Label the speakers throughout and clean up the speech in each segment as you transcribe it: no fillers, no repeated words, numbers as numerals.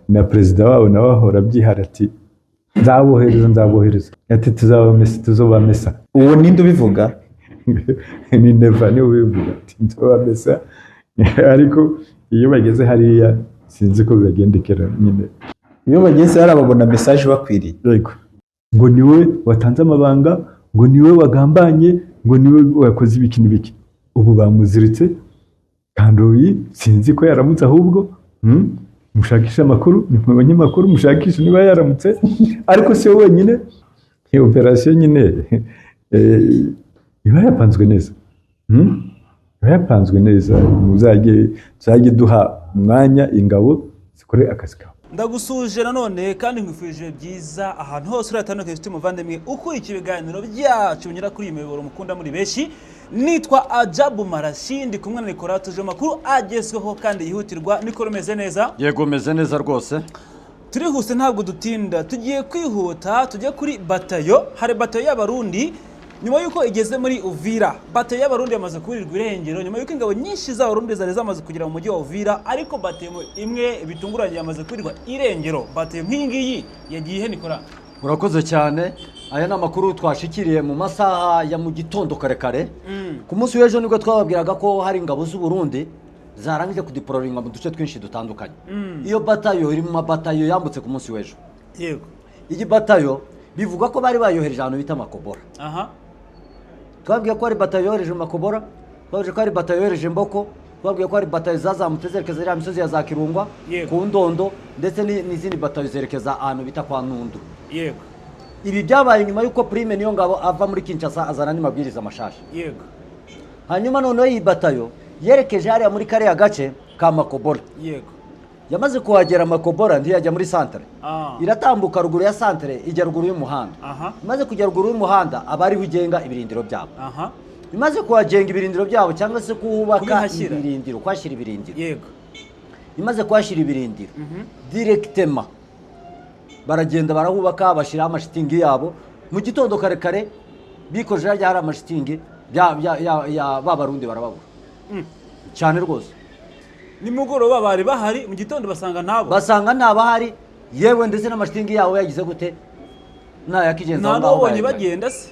Speaker 1: na perezida wabo nawe ahora abyihara ati nzabohereza ati tuzobamesa.
Speaker 2: uwo ninde ubivuga?
Speaker 1: Ni Neva niwe ubivuga ati nzobamesa. Ariko iyo bageze hariya sinzi ko bibagendekera nyine.
Speaker 2: Iyo bageze hari ababona message bakwiriye.
Speaker 1: Yego. Ngo niwe watanze amabanga, ngo niwe wagambanye, ngo niwe wakoze ibiki n'ibiki. Ubu bamuziritse kandi sinzi ko yaramutse ahubwo mushakisha amakuru, ni abanyamakuru mushakisha niba yaramutse. Ariko si wowe wenyine, iyo operation nyine iba yapanzwe neza. Iba yapanzwe neza. Muzajye duha umwanya ingabo zikore akazi kabo.
Speaker 3: Ndagusuje nanone kandi ngwifurije byiza ahantu hose uratandukanye ufite umuvandimwe ukurikiye ibiganiro byacu binyura kuri imiboro mukunda muri beshi. Nitwa Ajabu Marashi, ndi kumwe na Nicolas tuje makuru agezweho kandi yihutirwa. Nicolas meze neza?
Speaker 4: Yego meze neza rwose.
Speaker 3: Turihuse ntabwo dutinda, tugiye kwihuta tujye kuri batayo. Hari batayo y'abarundi nyuma yuko igeze muri Uvira. Batayo y'abarundi yamaze kurirwa irengero nyuma yuko ingabo nyinshi z'abarundi zari zamaze kugera mu mujyi wa Uvira, ariko batayo imwe bitunguranye yamaze kurirwa irengero. Batayo nk'ingiyi yagiye Nicolas?
Speaker 4: Urakoze cyane. Aya ni amakuru twashikiriye mu masaha ya mu gitondo kare. Ku munsi w'ejo nibwo twababwiraga ko hari ingabo z'u Burundi zarangije kudiploringa mu duce twinshi dutandukanye. Iyo batayo iri mu mabatayo yambutse ku munsi w'ejo.
Speaker 3: Yego.
Speaker 4: Iyi batayo bivuga ko bari bayohereje ahantu bita Makobora. Twabwiye ko ari batayo yohereje Makobora, twabwiye ko ari batayo yohereje Mboko, twabwiye ko ari batayo zazamutse zerekeza iriya misozi ya za Kirungwa, ku Ndondo, ndetse n'izindi batayo zerekeza ahantu bita kwa Nundu.
Speaker 3: Yego.
Speaker 4: Ibi byabaye nyuma yuko Prime niyo ngabo ava muri Kinshasa azana n'amabwiriza mashasha.
Speaker 3: Yego.
Speaker 4: Hanyuma noneho iyi batayo yerekeje hariya muri kariya gace ka Makobora.
Speaker 3: Yego.
Speaker 4: Yamaze kuhagera Makobora ntiyajya muri centre. Iratambuka ruguru ya centre ijya ruguru y'umuhanda. Imaze kujya ruguru y'umuhanda abari bugenga ibirindiro byabo. Imaze kuhagenga ibirindiro byabo cyangwa se kuhubaka ibirindiro, kwashyira ibirindiro.
Speaker 3: Yego.
Speaker 4: Imaze kwashyira ibirindiro directement baragenda barahubaka bashira amashitingi yabo mu gitondo kare bikoje hari amashitingi ya babarundi barababura cyane rwose.
Speaker 3: Ni mugoroba bari bahari, mu gitondo basanga
Speaker 4: ntabahari, yewe ndetse n'amashitingi yawo yagize gute yakigenza
Speaker 3: aho. Ntabonye bagenda se?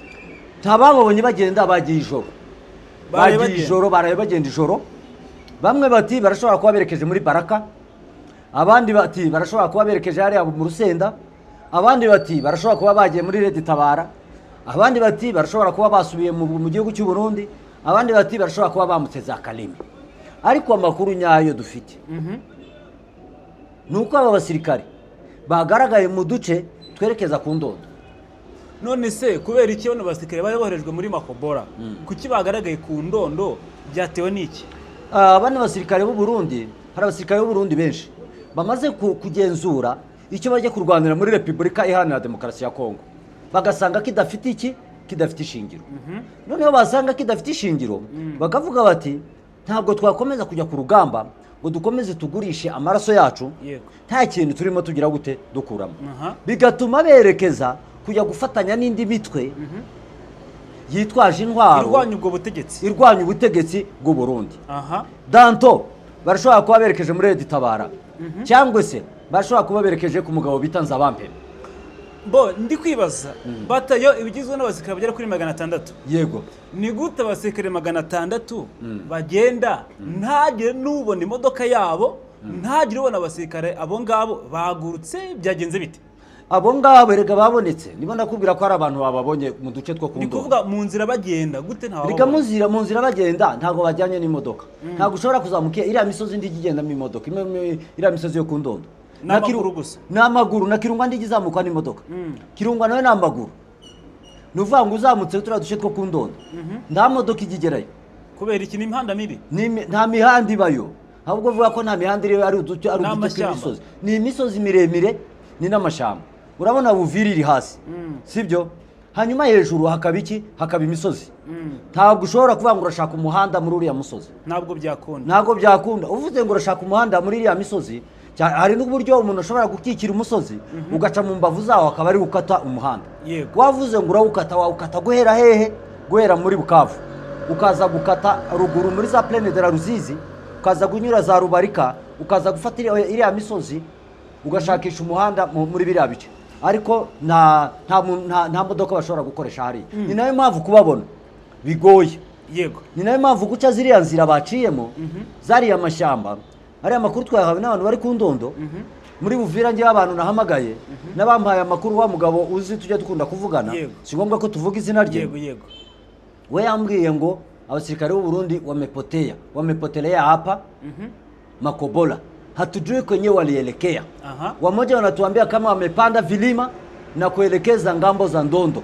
Speaker 4: Ntababonye bagenda, bagiye ijoro. Baraye bagenda ijoro. Bamwe bati barashobora kuba berekeje muri Baraka, abandi bati barashobora kuba berekeje hariya mu Rusenda, abandi bati barashobora kuba bagiye muri Red Tabara, abandi bati barashobora kuba basubiye mu gihugu cy'u Burundi, abandi bati barashobora kuba bamutse za Kalemi. Ariko amakuru nyayo dufite nuko aba basirikare bagaragaye mu duce twerekeza ku Ndondo.
Speaker 3: None se kubera iki bano basirikare bari boherejwe muri Makobora kuki bagaragaye ku Ndondo byatewe n'iki?
Speaker 4: Abana basirikare b'u Burundi, hari abasirikare b'u Burundi benshi bamaze kugenzura icyo bajye kurwanira muri Repubulika Iharanira Demokarasi ya Kongo, bagasanga kidafite ishingiro. Noneho basanga kidafite ishingiro bakavuga bati ntabwo twakomeza kujya ku rugamba ngo dukomeze tugurishe amaraso yacu nta kintu turimo tugira gute dukuramo. Bigatuma berekeza kujya gufatanya n'indi mitwe yitwaje intwaro irwanya ubutegetsi bw'u Burundi. Danto barashobora kuba berekeje muri Red Tabara cyangwa se barashobora kuba berekeje ku mugabo bita Nzabampeme.
Speaker 3: Ndi kwibaza batayo ibigizwe n'abasirikare bagera kuri 600.
Speaker 4: Yego.
Speaker 3: Ni gute abasirikare 600 bagenda ntagire n'ubona imodoka yabo, ntagire ubona abasirikare abo ngabo bagurutse, byagenze bite?
Speaker 4: Abo ngabo erega babonetse, niba nakubwira ko ari abantu bababonye mu duce two ku Ndondo.
Speaker 3: Ni kuvuga mu nzira bagenda gute ntawo?
Speaker 4: Rika mu nzira bagenda ntago bajyanye n'imodoka. Ntago ushobora kuzamuka iriya misozi ndigigenda mu imodoka, iriya misozi yo ku Ndondo.
Speaker 3: N'amaguru gusa.
Speaker 4: N'amaguru na Kirungwa ndigizamuka n'imodoka. Kirungwa nawe n'amaguru. Nuvuga ngo uzamutse turiya duce two ku Ndondo. Nta modoka igigerayo.
Speaker 3: Kubera iki? Ni imihanda mibi?
Speaker 4: Nta mihanda ibayo. Ahubwo vuga ko nta mihanda iri ari uduce tw'imisozi. Ni imisozi miremire ni n'amashamba. Urabona Uvira iri hasi. Sibyo? Hanyuma hejuru hakaba iki? Hakaba imisozi. Ntabwo ushobora kuvuga ngo urashaka umuhanda muri uriya musozi. Ntabwo byakunda. Uvuze ngo urashaka umuhanda muri iriya misozi, hari n'uburyo umuntu ashobora gukikira umusozi ugaca mu mbavu zawo akaba ari gukata umuhanda. Wavuze ngo urawukata guhera hehe? Guhera muri Bukavu ukaza gukata ruguru muri za Plaine de la Ruzizi, ukaza gunyura za Rubarika, ukaza gufata iriya misozi ugashakisha umuhanda muri biriya bice ariko nta modoka bashobora gukoresha hariya ni nayo mpamvu kubabona bigoye
Speaker 3: yego
Speaker 4: ni nayo mpamvu guca ziriya nzira baciyemo zariya amashyamba ariya makuru twahawe n'abantu bari ku Ndondo muri Buvira ngewe abantu nahamagaye n'abampaye amakuru wa mugabo uzi tujya dukunda kuvugana si ngombwa ko tuvuga izina rye
Speaker 3: yego
Speaker 4: we yambwiye ngo abasirikare b'u Burundi wamepotelea hapa Makobola hatujui kwenye walielekea wamoja wanatuambia kama wamepanda vilima na kuelekeza ngambo za Ndondo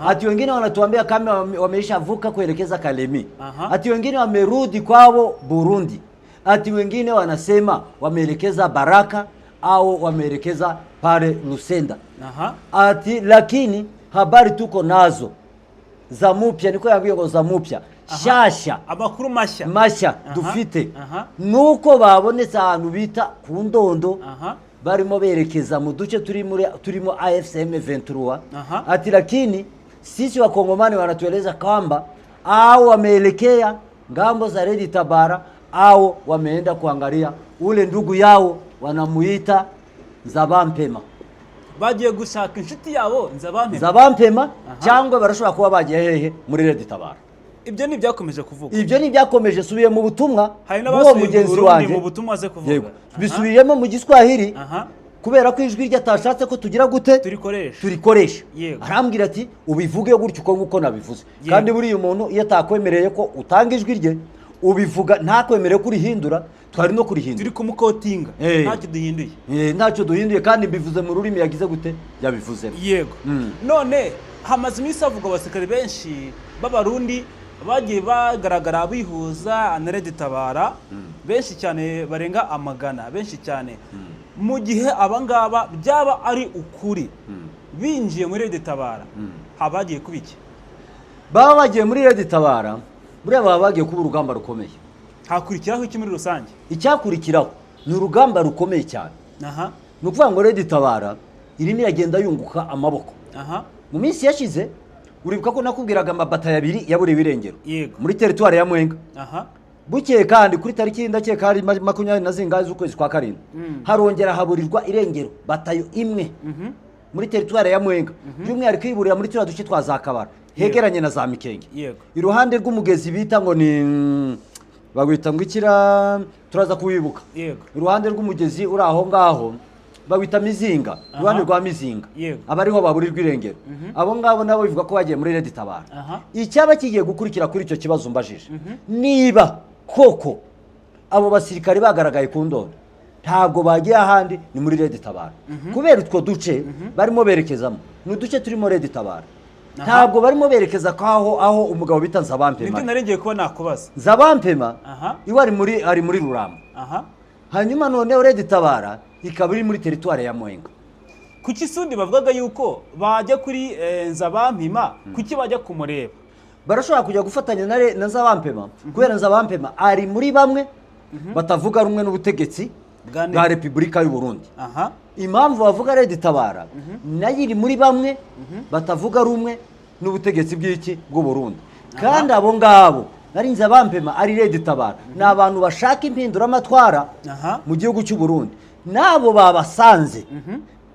Speaker 4: ati wengine wanatuambia kama wameisha vuka kuelekeza Kalemi ati wengine wamerudi kwao Burundi ati wengine wanasema wameelekeza Baraka au wameelekeza pale Lusenda ati lakini habari tuko nazo za mupya niko yabwiye ngo za mupya shasha
Speaker 3: amakuru
Speaker 4: mashya dufite nuko babonetse ahantu bita ku Ndondo barimo berekeza mu duce turimo AFCM 23 ati lakini sisi wakongomani wanatueleza kwamba au wameelekea ngambo za Red Tabara au wameenda kuangalia ule ndugu yao wanamuita Nzabampema
Speaker 3: bagiye gushaka inshuti yabo
Speaker 4: Nzabampema cyangwa barashobora kuba bagiye hehe muri Red Tabara
Speaker 3: ibyo ni byakomeje kuvuga
Speaker 4: ibyo ni byakomeje subiye mu butumwa bwo mugenzi wanjye
Speaker 3: mu butumwa ze kuvuga
Speaker 4: bisubiyemo mu Giswahili kubera ko ijwi rye atashatse ko tugira gute turikoresha arambwira ati ubivuge gutyo uko nguko nabivuze kandi buri umuntu iyo atakwemereye ko utanga ijwi rye ubivuga ntakwemereye ko urihindura twari no kurihindura
Speaker 3: turi kumukotinga ntacyo duhinduye
Speaker 4: ntacyo duhinduye kandi mbivuze mu rurimi yagize gute yabivuze
Speaker 3: yego none hamaze iminsi havugwa abasirikare benshi b'abarundi bagiye bagaragara bihuza na Red Tabara benshi cyane barenga amagana benshi cyane mu gihe abangaba byaba ari ukuri binjiye muri Red Tabara habagiye kubiki
Speaker 4: baba bagiye muri Red Tabara buriya baba bagiye kuba urugamba rukomeye
Speaker 3: hakurikiraho iki muri rusange
Speaker 4: icyakurikiraho ni urugamba rukomeye cyane ni ukuvuga ngo Red Tabara irimo iragenda yunguka amaboko mu minsi yashize uribuka ko nakubwiraga amabatayo abiri yaburiwe irengero muri teritwari ya Mwenga bukeye kandi kuri tariki ndakeka hari 20 z'ukwezi kwa karindwi harongera haburirwa irengero batayo imwe muri teritwari ya Mwenga by'umwihariko iburira muri turiya duce twa za Kabara hegeranye na za Mikenge iruhande rw'umugezi bita ngo ni bagwita ngo ikira turaza kuwibuka iruhande rw'umugezi uri aho ngaho bawita Mizinga iruhande rwa Mizinga abariho baburirwa irengero abo ngabo nabo bivuga ko bagiye muri Red Tabara icyaba kigiye gukurikira kuri icyo kibazo mbajije niba koko abo basirikare bagaragaye ku Ndondo ntabwo bagiye ahandi ni muri Red Tabara kubera utwo duce barimo berekezamo ni duce turimo Red Tabara ntabwo barimo berekeza aho umugabo bita Nzabampema
Speaker 3: nibyo narengeye kuba nakubaza
Speaker 4: Nzabampema iwe ari muri Ruramba hanyuma none Red Tabara ikaba iri muri teritwari ya Mwenga
Speaker 3: kuki sundi bavugaga yuko bajya kuri Nzabampema kuki bajya kumureba
Speaker 4: barashobora kujya gufatanya na Nzabampema kubera Nzabampema ari muri bamwe batavuga rumwe n'ubutegetsi bwa Repubulika y'u Burundi impamvu bavuga Red Tabara nayo iri muri bamwe batavuga rumwe n'ubutegetsi bw'iki bw'u Burundi kandi abo ngabo ari Nzabampema ari Red Tabara ni abantu bashaka impinduramatwara mu gihugu cy'u Burundi nabo babasanze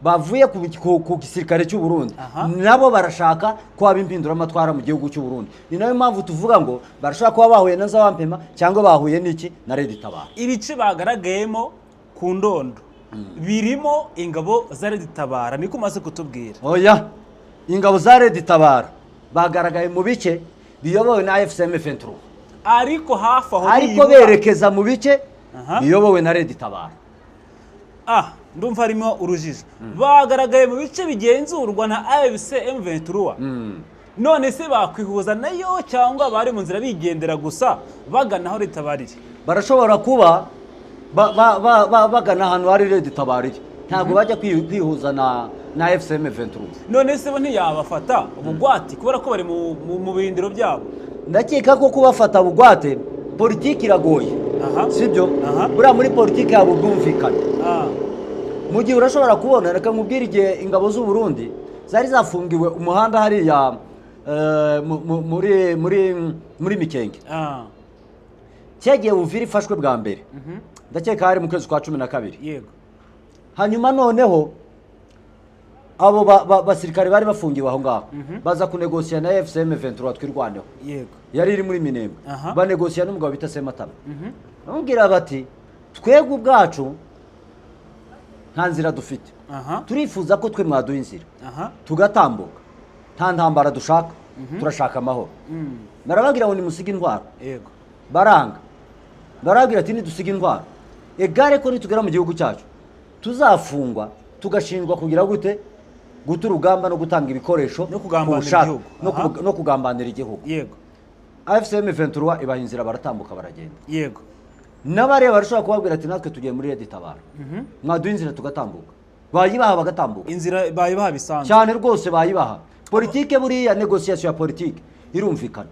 Speaker 4: bavuye ku gisirikare cy'u Burundi nabo barashaka ko haba impinduramatwara mu gihugu cy'u Burundi ni nayo mpamvu tuvuga ngo barashaka kuba bahuye na Nzabampema cyangwa bahuye n'iki na Red Tabara
Speaker 3: ibice bagaragayemo ku Ndondo birimo ingabo za Red Tabara niko umaze kutubwira
Speaker 4: oya ingabo za Red Tabara bagaragaye mu bice biyobowe na AFCM 23
Speaker 3: ariko hafi aho
Speaker 4: ariko berekeza mu bice biyobowe na Red Tabara
Speaker 3: ndumva harimo urujijo bagaragaye mu bice bigenzurwa na AFCM 23 none se bakwihuza nayo cyangwa bari mu nzira bigendera gusa bagana aho Red Tabara iri
Speaker 4: barashobora kuba bagana ahantu hari Red Tabara iri ntabwo bajya kwihuza na AFCM 23
Speaker 3: none se bo ntiyabafata ubugwati kubera ko bari mu birindiro byabo
Speaker 4: ndakeka ko kubafata bugwate politiki iragoye sibyo buriya muri politiki yabo bwumvikana mu gihe urashobora kubona reka nkubwire igihe ingabo z'u Burundi zari zafungiwe umuhanda hariya muri Mikenge cyagiye Uvira ifashwe bwa mbere ndakeka hari mu kwezi kwa 12
Speaker 3: yego
Speaker 4: hanyuma noneho abo basirikare bari bafungiwe aho ngaho baza kunegosiya na FCM 23 twirwaneho
Speaker 3: yego
Speaker 4: yari iri muri Minembwe
Speaker 3: Aha.
Speaker 4: banegosiya n'umugabo bita Sematama bamubwira bati twebwe ubwacu nta nzira dufite
Speaker 3: aha
Speaker 4: turifuza ko twe mwaduha inzira
Speaker 3: aha
Speaker 4: tugatambuka nta ntambara dushaka turashaka amahoro barababwira ngo nimusige intwaro
Speaker 3: yego
Speaker 4: baranga barabwira ati nidusiga intwaro egare ko nitugera mu gihugu cyacu tuzafungwa tugashinjwa kugira gute guta urugamba no gutanga ibikoresho
Speaker 3: No kugambanira
Speaker 4: ku bushake,
Speaker 3: igihugu.
Speaker 4: no
Speaker 3: Aha.
Speaker 4: no kugambanira igihugu
Speaker 3: yego
Speaker 4: AFCM 23 ibaha inzira baratambuka baragenda
Speaker 3: yego
Speaker 4: n'abareba barashobora kubabwira ati natwe tugiye muri Red Tabara mwaduha inzira tugatambuka bayibaha bagatambuka
Speaker 3: inzira bayibaha bisanzwe
Speaker 4: cyane rwose bayibaha politike buriya negociation ya politike irumvikana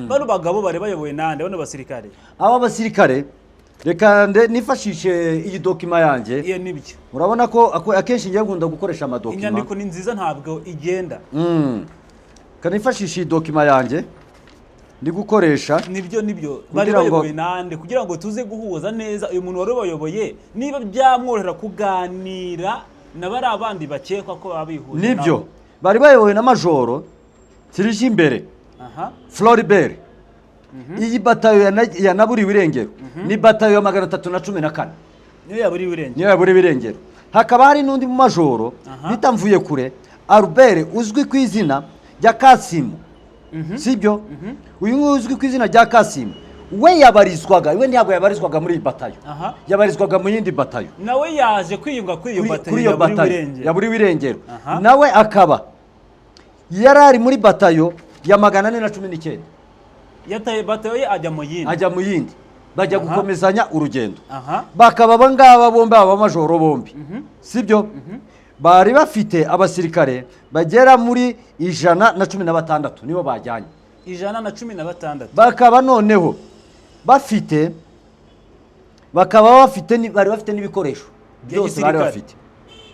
Speaker 3: bano bagabo bari bayoboye nande bano basirikare
Speaker 4: aba basirikare reka nifashishe iyi dokima yanjye
Speaker 3: iyo nibyo
Speaker 4: urabona ko akenshi ngiye nkunda gukoresha amadokima
Speaker 3: inyandiko ni nziza ntabwo igenda
Speaker 4: kanifashisha iyi dokima yanjye ndi gukoresha
Speaker 3: nibyo bari
Speaker 4: Kugira ngo-
Speaker 3: bayoboye nande kugira ngo tuze guhuza neza uyu muntu wari ubayoboye niba byamworohera kuganira na bari abandi bakekwa ko baba bihuje
Speaker 4: nibyo
Speaker 3: nabo.
Speaker 4: bari bayobowe na majoro kirije imbere
Speaker 3: aha
Speaker 4: Floribert iyi batayo yanaburiwe irengero ni batayo ya 314
Speaker 3: niyo yaburi wirenge
Speaker 4: niyo yaburiwe irengero hakaba hari n'undi mu majoro
Speaker 3: Aha.
Speaker 4: bita mvuye kure Albert uzwi ku izina rya Kasimu sibyo uyu nguyu uzwi ku izina rya Kasimu we yabarizwaga we ntabwo yabarizwaga muri iyi batayo
Speaker 3: aha
Speaker 4: yabarizwaga mu yindi batayo
Speaker 3: nawe yaje kwiyunga kuri iyo
Speaker 4: kuri iyo
Speaker 3: batayo
Speaker 4: batayo
Speaker 3: wirenge
Speaker 4: yaburiwe irengero
Speaker 3: Aha.
Speaker 4: nawe akaba yari ari muri batayo ya 419
Speaker 3: yataye batayo ye ajya mu yindi
Speaker 4: ajya mu yindi bajya
Speaker 3: Aha.
Speaker 4: gukomezanya urugendo
Speaker 3: aha
Speaker 4: bakaba abangaba bombi abamajoro bombi sibyo bari bafite abasirikare bagera muri 116 nibo bajyanye
Speaker 3: 116
Speaker 4: bakaba noneho bari bafite n'ibikoresho byose bari
Speaker 3: gisirikare.
Speaker 4: bafite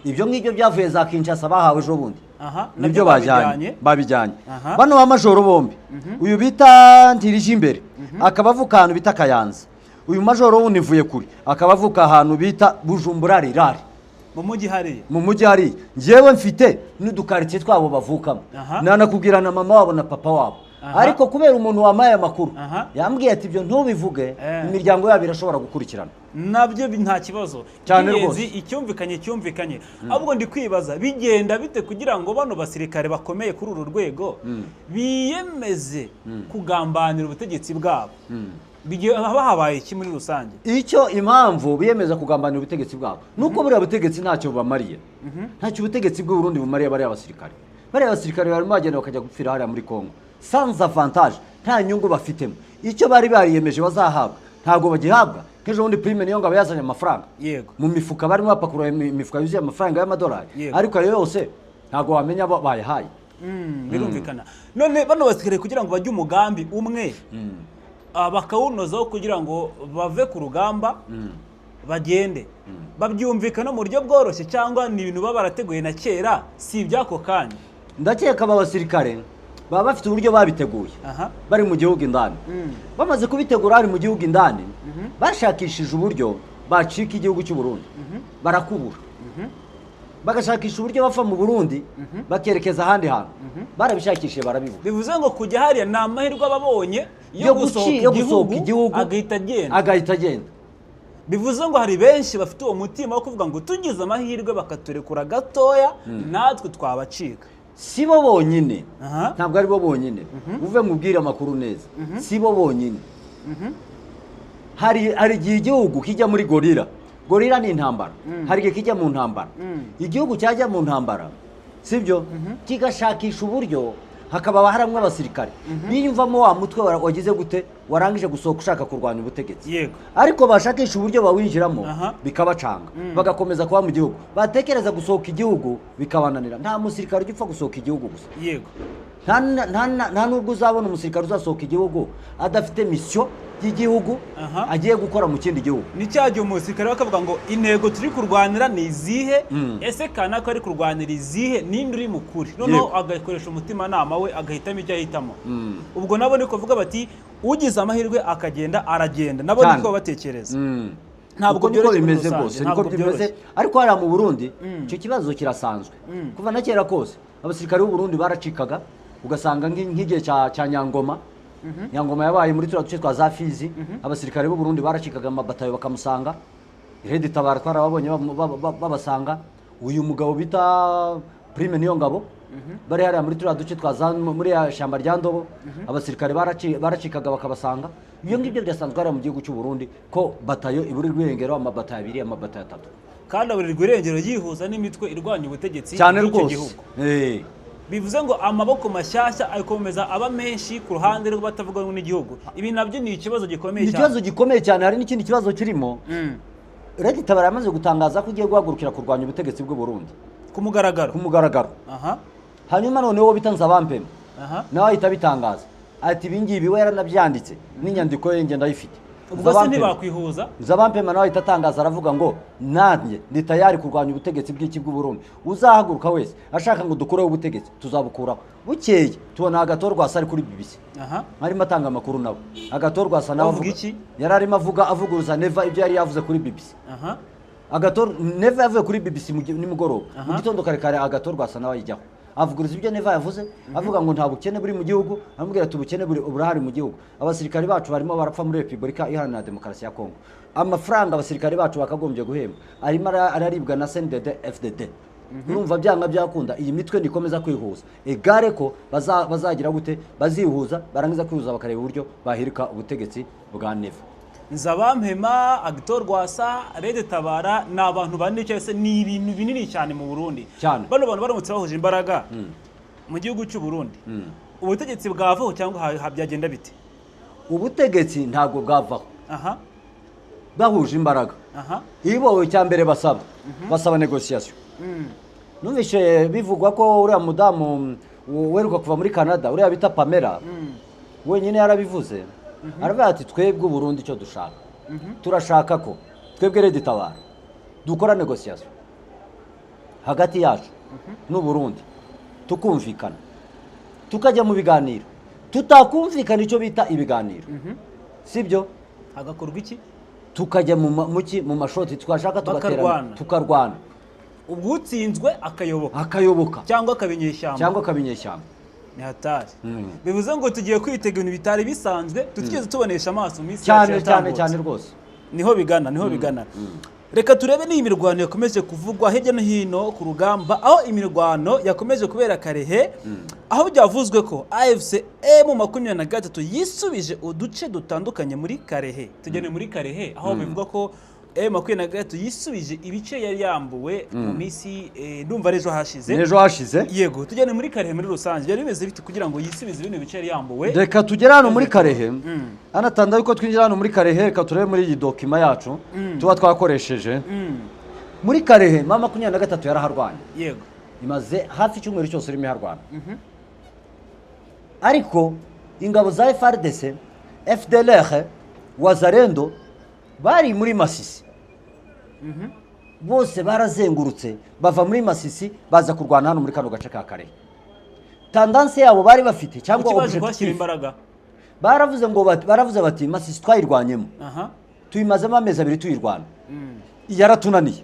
Speaker 4: ibyo ngibyo byavuye za Kinshasa bahawe ejo bundi
Speaker 3: aha
Speaker 4: nibyo bajyanye babijyanye
Speaker 3: Aha.
Speaker 4: bano bamajoro bombi uyu bita ntirije imbere akaba avuka ahantu bita Kayanza uyu majoro wundi mvuye kure akaba avuka ahantu bita Bujumbura rirari
Speaker 3: mu mujyi hariya
Speaker 4: mu mujyi hari njyewe mfite n'udukaritsiye twabo bavukamo
Speaker 3: Aha.
Speaker 4: nanakubwira na mama wabo na papa wabo
Speaker 3: Aha.
Speaker 4: ariko kubera umuntu wamaye amakuru
Speaker 3: Aha.
Speaker 4: yambwiye ati ibyo ntubivuge
Speaker 3: Eh.
Speaker 4: imiryango yabo irashobora gukurikirana
Speaker 3: nabyo nta kibazo
Speaker 4: Cyane
Speaker 3: Icy'ingenzi,
Speaker 4: rwose.
Speaker 3: icyumvikanye ahubwo ndi kwibaza bigenda bite kugira ngo bano basirikare bakomeye kuri uru rwego biyemeze kugambanira ubutegetsi bwabo haba habaye iki muri rusange
Speaker 4: icyo impamvu biyemeza kugambanira ubutegetsi bwabo nuko buriya butegetsi ntacyo bubamariye ntacyo ubutegetsi bw'u Burundi bumariye bariya basirikare barimo bagenda bakajya gupfira hariya muri Kongo sans avantage nta nyungu bafitemo icyo bari bariyemeje bazahabwa ntabwo bagihabwa nk'ejo bundi prime niyo ngabo yazanye amafaranga
Speaker 3: yego
Speaker 4: mu mifuka barimo bapakurura imifuka yuzuye amafaranga y'amadolari
Speaker 3: Yego.
Speaker 4: ariko ayo yose ntabwo wamenya abo bayahaye
Speaker 3: birumvikana none bano basirikare kugira ngo bajye umugambi umwe bakawunozaho kugira ngo bave ku rugamba bagende babyumvikana mu buryo bworoshye cyangwa ni ibintu baba barateguye na kera si iby'ako kanya
Speaker 4: ndakeka aba basirikare baba bafite uburyo babiteguye
Speaker 3: aha
Speaker 4: bari mu gihugu indani bamaze kubitegura bari mu gihugu indani bashakishije uburyo bacika igihugu cy'u Burundi barakubura bagashakisha uburyo bava mu Burundi bakerekeza ahandi hantu barabishakishije barabibura
Speaker 3: bivuze ngo kujya hariya ni amahirwe ababonye
Speaker 4: yo gusohoka igihugu
Speaker 3: agahita agenda bivuze ngo hari benshi bafite uwo mutima wo kuvuga ngo tugize amahirwe bakaturekura gatoya natwe twabacika
Speaker 4: si bo bonyine
Speaker 3: Aha.
Speaker 4: ntabwo ari bo bonyine uve mubwire amakuru neza si bo bonyine hari igihe igihugu kijya muri gorira ni intambara hari igihe kijya mu ntambara igihugu cyajya mu ntambara sibyo kigashakisha uburyo hakaba haramwe abasirikare biyumvamo wa mutwe wagize gute warangije gusohoka ushaka kurwanya ubutegetsi
Speaker 3: yego
Speaker 4: ariko bashakisha uburyo bawinjiramo
Speaker 3: Aha.
Speaker 4: bikabacanga bagakomeza kuba mu gihugu batekereza gusohoka igihugu bikabananira nta musirikare ujya upfa gusohoka igihugu gusa
Speaker 3: yego
Speaker 4: nta nubwo uzabona umusirikare uzasohoka igihugu adafite misiyo y'igihugu
Speaker 3: Aha.
Speaker 4: agiye gukora mu kindi gihugu
Speaker 3: ni cya gihe umusirikare bakavuga ngo intego turi kurwanira ni izihe ese kanaka ari kurwanira izihe ninde uri mu kuri noneho agakoresha umutimanama we agahitamo icyo ahitamo ubwo nabo ni kuvuga bati ugize amahirwe akagenda aragenda nabo
Speaker 4: Cyane.
Speaker 3: niko batekereza Ntabwo
Speaker 4: Uko niko
Speaker 3: byoroshye muri
Speaker 4: bimeze
Speaker 3: rusange,
Speaker 4: rwose
Speaker 3: ntabwo
Speaker 4: niko bimeze
Speaker 3: byoroshye.
Speaker 4: ariko hariya mu Burundi icyo kibazo kirasanzwe kuva na kera kose abasirikare b'u Burundi baracikaga ugasanga nk'igihe cya Nyangoma Nyangoma yabaye muri turiya duce twa za Fizi abasirikare b'u Burundi baracikaga amabatayo bakamusanga Red Tabara twarababonye babasanga uyu mugabo bita Prime Niyongabo bari hariya muri turiya duce twa muri ya shyamba rya Ndobo abasirikare baracikaga bakabasanga iyo ngibyo byasanzwe hariya mu gihugu cy'u Burundi ko batayo iburi rwengero amabatayo 2 amabatayo 3
Speaker 3: kandi aburirwa irengero yihuza n'imitwe irwanya ubutegetsi
Speaker 4: cyane
Speaker 3: bw'icyo
Speaker 4: rwose
Speaker 3: gihugu.
Speaker 4: eh
Speaker 3: Bivuze ngo amaboko mashyashya akomeza aba menshi ku ruhande rw'abatavuga n'igihugu. Ibi nabyo ni ikibazo gikomeye
Speaker 4: ni ikibazo gikomeye cyane hari n'ikindi kibazo kirimo Red Tabara yamaze gutangaza ko ugiye guhagurukira kurwanya ubutegetsi bw'u Burundi
Speaker 3: ku mugaragaro.
Speaker 4: aha hanyuma noneho wo bitanze abampema
Speaker 3: Aha.
Speaker 4: nawe ahita bitangaza ati ibingibi we yaranabyanditse n'inyandiko ye ngenda ayifite
Speaker 3: Ubwo se ntibakwihuza?
Speaker 4: Zabampema nawe ahita atangaza aravuga ngo nanjye ndi tayari kurwanya ubutegetsi bw'iki bw'u Burundi uzahaguruka wese ashaka ngo dukureho ubutegetsi tuzabukuraho bukeye tubona agatorwa asa ari kuri BBC
Speaker 3: Aha.
Speaker 4: arimo atanga amakuru nawe agatorwa asa nawe
Speaker 3: Avuga iki?
Speaker 4: yari arimo avuguruza Neva ibyo yari yavuze kuri BBC
Speaker 3: Aha.
Speaker 4: Neva yavuye kuri BBC nimugoroba mu gitondo kare kare agatorwa asa nawe yijyaho avuguruza ibyo Neva yavuze avuga ngo nta bukene buri mu gihugu amubwira ati ubukene burahari mu gihugu abasirikari bacu barimo barapfa muri Repubulika Iharanira Demokarasi ya Kongo amafaranga abasirikari bacu bakagombye guhemba arimo araribwa na CNDD FDD urumva byanga byakunda iyi mitwe nikomeza kwihuza egare ko bazagira gute bazihuza barangiza kwihuza bakareba uburyo bahirika ubutegetsi bwa Neva
Speaker 3: Nzabampema, Agtor Rwasa, Red Tabara ni abantu bane cyose ni ibintu binini cyane mu Burundi.
Speaker 4: Cyane.
Speaker 3: Bano bantu baramutse bahuje imbaraga mu gihugu cy'u Burundi. Ubutegetsi bwavaho cyangwa habyagenda bite?
Speaker 4: ubutegetsi ntabwo bwavaho
Speaker 3: Aha.
Speaker 4: bahuje imbaraga
Speaker 3: Aha.
Speaker 4: ibowe cyambere basaba negotiation numvishe bivugwa ko uriya mudamu weruka kuva muri Canada uriya bita Pamela wenyine yarabivuze aravuga ati twebwe Burundi icyo dushaka turashaka ko twebwe Red Tabara dukora negotiation hagati yacu n'u Burundi tukumvikana tukajya mu biganiro tutakumvikana icyo bita ibiganiro sibyo
Speaker 3: Hagakorwa iki?
Speaker 4: tukajya mu mashoti twashaka tukarwana
Speaker 3: Ubwo utsinzwe
Speaker 4: akayoboka
Speaker 3: cyangwa akabinyeshyamba. Ni hatari. Bivuze ngo tugiye kwitega ibintu bitari bisanzwe tutigeze tubonesha amaso mu isi
Speaker 4: cyane rwose
Speaker 3: niho bigana. Reka turebe ni imirwano yakomeje kuvugwa hirya no hino ku rugamba aho imirwano yakomeje kubera Karehe aho byavuzwe ko AFC M23 yisubije uduce dutandukanye muri Karehe. Tugene muri Karehe aho bivuga ko M23 yisubije ibice yari yambuwe mu misi ndumva rejo hashize. Yego tugene muri Karehe muri rusange byari bimeze bite kugira ngo yisubize ibintu bice yari yambuwe.
Speaker 4: Reka tugere hano muri Karehe anatanda yuko twinjira hano muri Karehe reka turebe muri iyi dokima yacu tuba twakoresheje muri Karehe mama 23 yaraharwanye.
Speaker 3: Yego
Speaker 4: imaze hafi icyumweru cyose irimo harwana ariko ingabo za FARDC FDLR Wazalendo bari muri Masisi bose barazengurutse bava muri Masisi baza kurwana hano muri kano gace ka Karehe tendance yabo bari bafite cyangwa
Speaker 3: objective imbaraga
Speaker 4: baravuze bati Masisi twayirwanyemo tuyimazemo amezi 2 tuyirwana yaratunaniye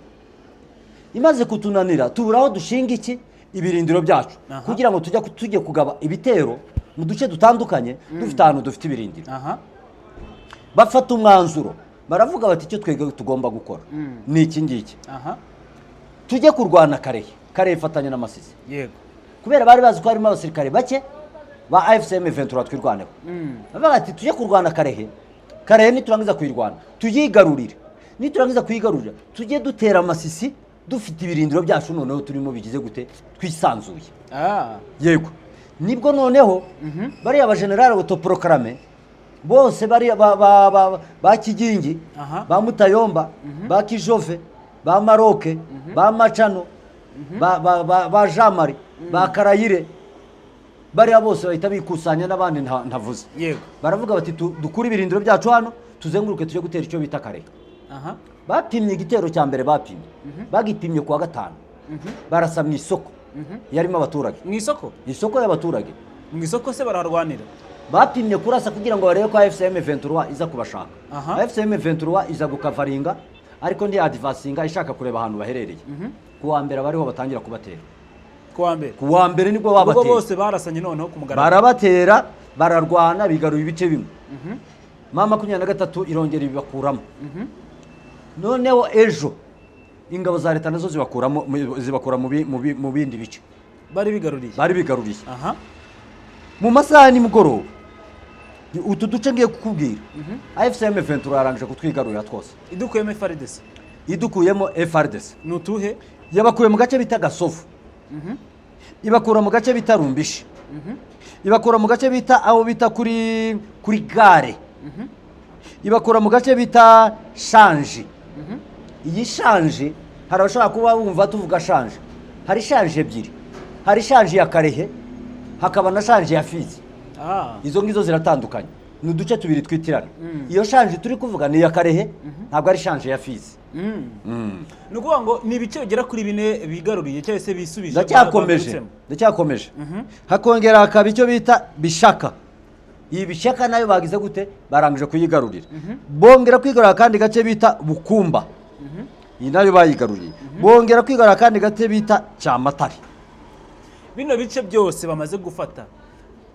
Speaker 4: imaze kutunanira tuburaho dushinga iki ibirindiro byacu kugira ngo tujye kugaba ibitero mu duce dutandukanye dufite ahantu dufite ibirindiro bafata umwanzuro baravuga bati icyo twege tugomba gukora ni iki ngiki tujye kurwana Karehe ifatanya na Masisi.
Speaker 3: Yego
Speaker 4: kubera bari bazi ko harimo abasirikare bake ba AFCM 23 twirwaneho bavuga ati tujye kurwana Karehe niturangiza kuyirwana tuyigarurire niturangiza kuyigarurira tujye dutera Masisi dufite ibirindiro byacu noneho turimo bigize gute twisanzuye. Yego nibwo noneho bari aba general autoproclamé bose bari ba Kigingi ba Mutayomba ba Kijove ba Maroke ba Macano ba Jamari ba Karayire bari bose bahita bikusanya n'abandi ntavuze.
Speaker 3: Yego
Speaker 4: baravuga bati dukuri ibirindiro byacu hano tuzenguruke tuje gutera icyo bita Karehe. Bapimye igitero cya mbere bagipimye kuwa gatanu barasa mu isoko yarimo abaturage
Speaker 3: mu
Speaker 4: isoko y'abaturage
Speaker 3: mu isoko se bararwanira
Speaker 4: bapimye kurasa kugira ngo barebe ko AFCM 23 iza kubashaka. AFCM 23 iza gukavaringa ariko ndi advancinga ishaka kureba ahantu baherereye ku wa mbere bariho batangira kubatera ku wa mbere nibwo
Speaker 3: ubwo
Speaker 4: babatera
Speaker 3: bose barasanye noneho ku mugaragaro
Speaker 4: barabatera bararwana bigaruye ibice bimwe mama 23 irongera ibibakuramo noneho ejo ingabo za leta nazo zibakura mu bindi bice
Speaker 3: bari bigaruriye aha
Speaker 4: mu masaha ni mugoroba utu duce ngiye kukubwira AFCM Ventura arangije kutwigarurira twose
Speaker 3: idukuyemo FARDC
Speaker 4: idukuyemo FARDC
Speaker 3: nutuhe
Speaker 4: yabakuye mu gace bita Gasovu ibakura mu gace bita Rumbishi ibakura mu gace bita aho bita kuri gare ibakura mu gace bita Shanje iyi Shanje hari abashaka kuba bumva tuvuga Shanje hari Shanje ebyiri hari Shanje ya Karehe hakaba na Shanje ya Fizi izo ngizo ziratandukanye ni uduce tubiri twitirana iyo Shanje turi kuvuga ni ya Karehe ntabwo ari Shanje ya Fizi
Speaker 3: ni ukuvuga ngo ni ibice bigera kuri 4 bigaruriye cyangwa se bisubije
Speaker 4: ndacyakomeje hakongera hakaba icyo bita Bishaka iyi Bishaka nayo bagize gute barangije kuyigarurira bongera kwigarura kandi gace bita Bukumba iyi nayo bayigaruriye bongera kwigarura kandi gace bita Cyamatare
Speaker 3: bino bice byose bamaze gufata